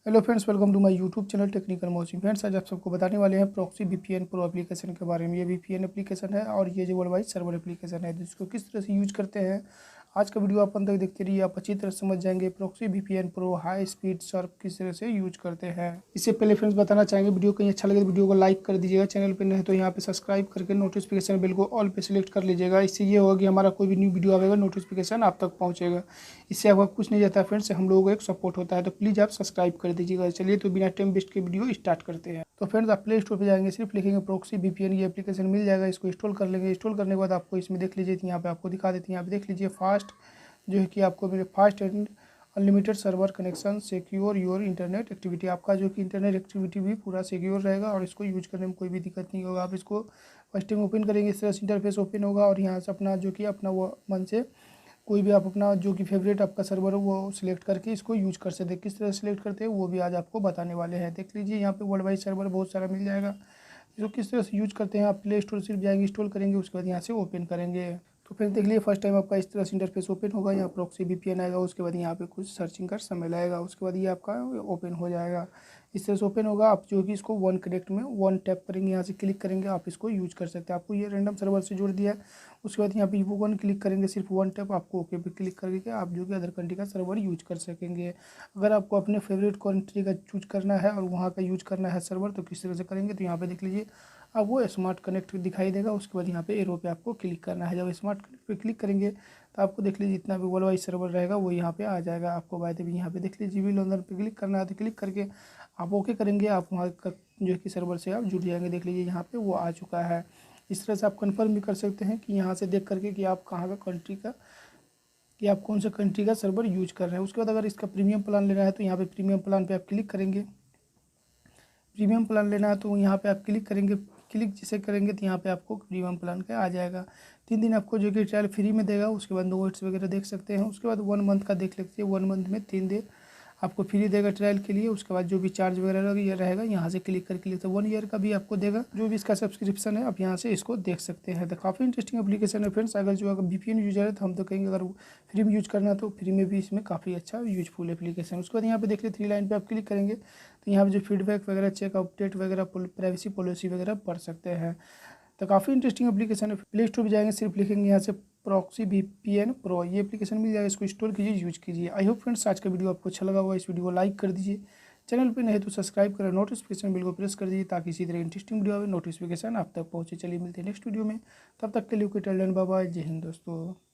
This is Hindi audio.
Hello friends, welcome to my YouTube channel technical Mohsim. Friends, आज आप सबको बताने वाले हैं प्रॉक्सी वीपीएन प्रो एप्लीकेशन के बारे में। ये वीपीएन एप्लीकेशन है और ये जो वर्ल्ड वाइड सर्वर एप्लीकेशन है, जिसको किस तरह से यूज करते हैं आज का वीडियो आप अंत तक देखते रहिए। आप अच्छी तरह समझ जाएंगे proxy VPN pro high speed serve किस तरह से यूज करते हैं। इससे पहले फ्रेंड्स बताना चाहेंगे, वीडियो कहीं अच्छा लगे तो वीडियो को लाइक कर दीजिएगा। चैनल पर नहीं तो यहाँ पे सब्सक्राइब करके नोटिफिकेशन बिल को ऑल पे सिलेक्ट कर लीजिएगा। इससे ये होगा कि हमारा कोई भी न्यू वीडियो आएगा नोटिफिकेशन आप तक पहुँचेगा। इससे आपका कुछ नहीं जाता है फ्रेंड्स, हम लोगों को एक सपोर्ट होता है, तो प्लीज़ आप सब्सक्राइब कर दीजिएगा। चलिए तो बिना टाइम वेस्ट के वीडियो स्टार्ट करते हैं। तो फ्रेंड्स, आप प्ले स्टोर पे जाएंगे, सिर्फ लिखेंगे प्रॉक्सी वीपीएन, ये एप्लीकेशन मिल जाएगा। इसको इंस्टॉल कर लेंगे। इंस्टॉल करने के बाद आपको इसमें देख लीजिए, यहाँ पे आपको दिखा देते हैं। यहाँ पे देख लीजिए फास्ट, जो है कि आपको मेरे fast and unlimited server connection, secure your internet activity. आपका जो कि इंटरनेट एक्टिविटी भी पूरा सिक्योर रहेगा और इसको यूज करने में कोई भी दिक्कत नहीं होगा। आप इसको फर्स्ट टाइम ओपन करेंगे, इस तरह से इंटरफेस ओपन होगा और यहाँ से अपना जो कि अपना वो मन से कोई भी आप अपना जो कि फेवरेट आपका सर्वर है वो सिलेक्ट करके इसको यूज कर सकते हैं। किस तरह सिलेक्ट करते हैं वो भी आज आपको बताने वाले हैं। देख लीजिए, यहाँ पे वर्ल्ड वाइड सर्वर बहुत सारा मिल जाएगा। इसको किस तरह से यूज करते हैं, आप प्ले स्टोर सिर्फ जाएंगे, इंस्टॉल करेंगे, उसके बाद यहाँ से ओपन करेंगे। तो फिर देख लीजिए, फर्स्ट टाइम आपका इस तरह से इंटरफेस ओपन होगा। यहाँ प्रॉक्सी वीपीएन आएगा, उसके बाद यहाँ पे कुछ सर्चिंग का समय लगेगा, उसके बाद ये आपका ओपन हो जाएगा। इस तरह से ओपन होगा। आप जो कि इसको वन कनेक्ट में वन टैप करेंगे, यहाँ से क्लिक करेंगे, आप इसको यूज कर सकते हैं। आपको ये रैंडम सर्वर से जोड़ दिया है। उसके बाद यहाँ पे वो वन क्लिक करेंगे, सिर्फ वन टैप, आपको ओके पे क्लिक करके आप जो कि अदर कंट्री का सर्वर यूज कर सकेंगे। अगर आपको अपने फेवरेट कंट्री का चूज करना है और वहाँ का यूज करना है सर्वर, तो किस तरह से करेंगे, तो यहाँ पे देख लीजिए, अब वो स्मार्ट कनेक्ट दिखाई देगा। उसके बाद यहाँ पे एरो पे आपको क्लिक करना है। जब स्मार्ट कनेक्ट पे क्लिक करेंगे तो आपको देख लीजिए जितना भी वर्ल्ड वाइड सर्वर रहेगा वो यहाँ पे आ जाएगा। आपको बाय द वे यहाँ पे देख लीजिए जीबी लॉन्डर पे क्लिक करना है, तो क्लिक करके आप ओके करेंगे। आप वहाँ का जो कि सर्वर से आप जुड़ जाएंगे। देख लीजिए यहाँ पे वो आ चुका है। इस तरह से आप कन्फर्म भी कर सकते हैं कि यहाँ से देख करके कि आप कहाँ का कंट्री का, कि आप कौन सा कंट्री का सर्वर यूज कर रहे हैं। उसके बाद अगर इसका प्रीमियम प्लान लेना है तो यहाँ पे प्रीमियम प्लान पे आप क्लिक करेंगे। प्रीमियम प्लान लेना है तो यहाँ पे आप क्लिक करेंगे। क्लिक जिसे करेंगे तो यहाँ पे आपको प्रीमियम प्लान का आ जाएगा। 3 दिन आपको जो कि ट्रायल फ्री में देगा। उसके बाद नोट्स वगैरह देख सकते हैं। उसके बाद 1 मंथ का देख लेते हैं। 1 मंथ में 3 दिन आपको फ्री देगा ट्रायल के लिए। उसके बाद जो भी चार्ज वगैरह ये रहेगा, यहाँ से क्लिक करके लिए तो 1 ईयर का भी आपको देगा। जो भी इसका सब्सक्रिप्शन है आप यहाँ से इसको देख सकते हैं। तो काफ़ी इंटरेस्टिंग एप्लीकेशन है फ्रेंड्स। अगर जो अगर वीपीएन यूजर है तो हम तो कहेंगे अगर फ्री में यूज करना है तो फ्री में भी इसमें काफ़ी अच्छा यूजफुल एप्लीकेशन। उसके बाद यहाँ पे देख लिए 3 लाइन पे आप क्लिक करेंगे तो यहाँ पे जो फीडबैक वगैरह, चेक अपडेट वगैरह, प्राइवेसी पॉलिसी वगैरह पढ़ सकते हैं। तो काफ़ी इंटरेस्टिंग एप्लीकेशन है। प्ले स्टोर पर जाएंगे, सिर्फ लिखेंगे यहाँ से प्रॉक्सी वीपीएन प्रो, ये एप्लीकेशन मिल जाएगा। इसको इंस्टॉल कीजिए, यूज कीजिए। आई होप फ्रेंड्स आज का वीडियो आपको अच्छा लगा होगा। इस वीडियो को लाइक कर दीजिए। चैनल पे नहीं तो सब्सक्राइब करें, नोटिफिकेशन बिल को प्रेस कर दीजिए ताकि इसी तरह इंटरेस्टिंग वीडियो आए नोटिफिकेशन आप तक पहुँचे। चलिए मिलते हैं नेक्स्ट वीडियो में, तब तक के लिए ओके, टेल बाय बाय, जय हिंद दोस्तों।